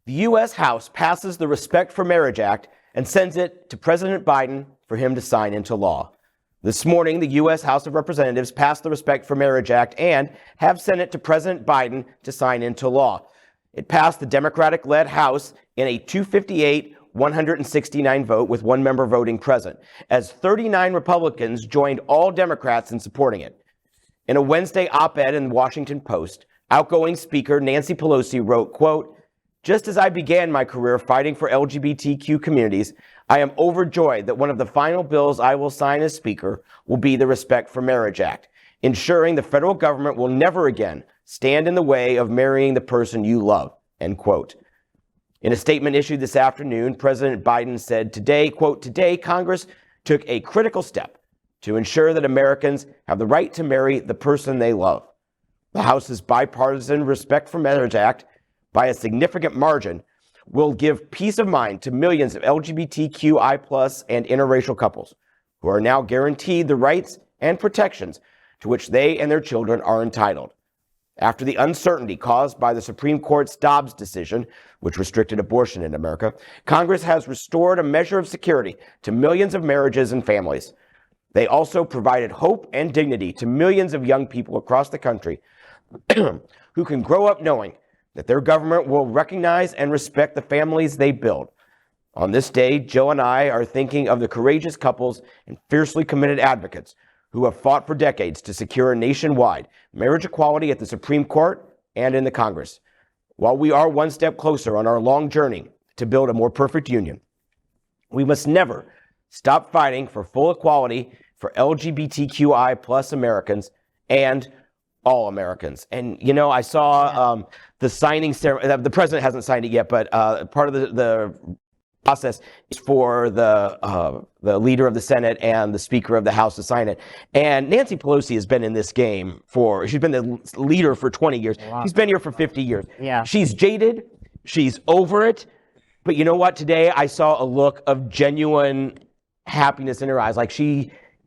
The U.S. House passes the Respect for Marriage Act and sends it to President Biden for him to sign into law. This morning, the U.S. House of Representatives passed the Respect for Marriage Act and have sent it to President Biden to sign into law. It passed the Democratic-led House in a 258-169 vote with one member voting present, as 39 Republicans joined all Democrats in supporting it. In a Wednesday op-ed in the Washington Post, outgoing Speaker Nancy Pelosi wrote, quote, "Just as I began my career fighting for LGBTQ communities, I am overjoyed that one of the final bills I will sign as Speaker will be the Respect for Marriage Act, ensuring the federal government will never again stand in the way of marrying the person you love," end quote. In a statement issued this afternoon, President Biden said today, quote, "Today, Congress took a critical step to ensure that Americans have the right to marry the person they love. The House's bipartisan Respect for Marriage Act, by a significant margin, will give peace of mind to millions of LGBTQI plus and interracial couples who are now guaranteed the rights and protections to which they and their children are entitled. After the uncertainty caused by the Supreme Court's Dobbs decision, which restricted abortion in America, Congress has restored a measure of security to millions of marriages and families. They also provided hope and dignity to millions of young people across the country who can grow up knowing that their government will recognize and respect the families they build. On this day, Joe and I are thinking of the courageous couples and fiercely committed advocates who have fought for decades to secure nationwide marriage equality at the Supreme Court and in the Congress. While we are one step closer on our long journey to build a more perfect union, we must never stop fighting for full equality for LGBTQI plus Americans and all Americans." And, you know, I saw the signing ceremony. The president hasn't signed it yet, but part of the process is for the leader of the Senate and the Speaker of the House to sign it. And Nancy Pelosi has been in this game she's been the leader for 20 years. She's been here for 50 years. Yeah. She's jaded. She's over it. But you know what? Today I saw a look of genuine happiness in her eyes. Like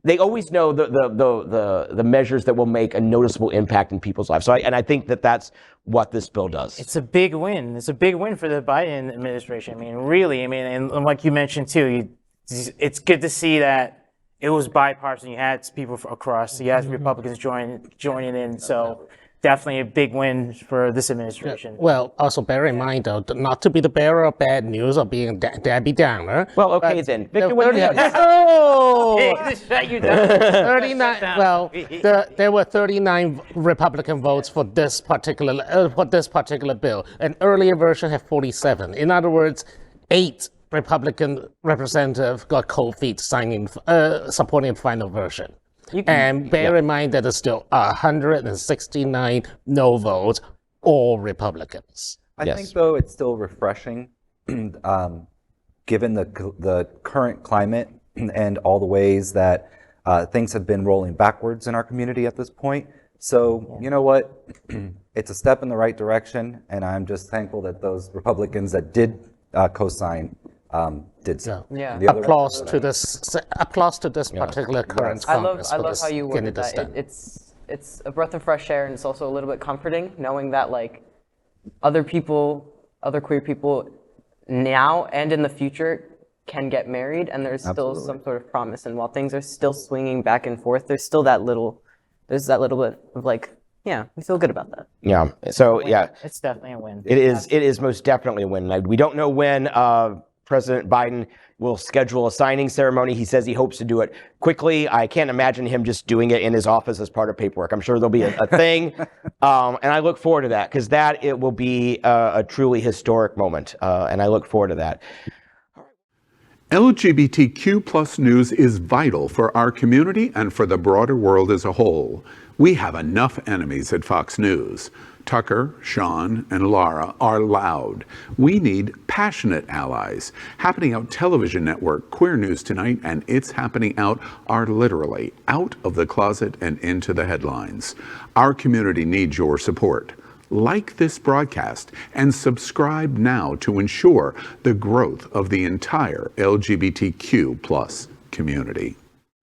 they always know the measures that will make a noticeable impact in people's lives. So I think that's what this bill does. It's a big win. It's a big win for the Biden administration. I mean, really, and like you mentioned too, it's good to see that it was bipartisan. You had people across, you had Republicans joining in. So definitely a big win for this administration. Yeah. Well, also bear in mind, though, not to be the bearer of bad news or being Debbie Downer. Well, okay then. Victor, Shut you down. 39. Well, there were 39 Republican votes for this particular bill. An earlier version had 47. In other words, 8 Republican representatives got cold feet supporting the final version. And bear in mind that there's still 169 no votes, all Republicans. I think, though, it's still refreshing, given the current climate and all the ways that things have been rolling backwards in our community at this point. So, you know what? It's a step in the right direction, and I'm just thankful that those Republicans that did co-sign did so. Yeah. Applause to this particular current Congress. I love how you worded that. It's a breath of fresh air, and it's also a little bit comforting knowing that like other queer people now and in the future can get married, and there's still some sort of promise. And while things are still swinging back and forth, there's that little bit of like, yeah, we feel good about that. Yeah. So yeah, it's definitely a win. It is most definitely a win. We don't know when President Biden will schedule a signing ceremony. He says he hopes to do it quickly. I can't imagine him just doing it in his office as part of paperwork. I'm sure there'll be a thing. And I look forward to that because it will be a truly historic moment. And I look forward to that. LGBTQ plus news is vital for our community and for the broader world as a whole. We have enough enemies at Fox News. Tucker, Sean, and Laura are loud. We need passionate allies. Happening Out Television Network, Queer News Tonight, and It's Happening Out are literally out of the closet and into the headlines. Our community needs your support. Like this broadcast and subscribe now to ensure the growth of the entire LGBTQ plus community.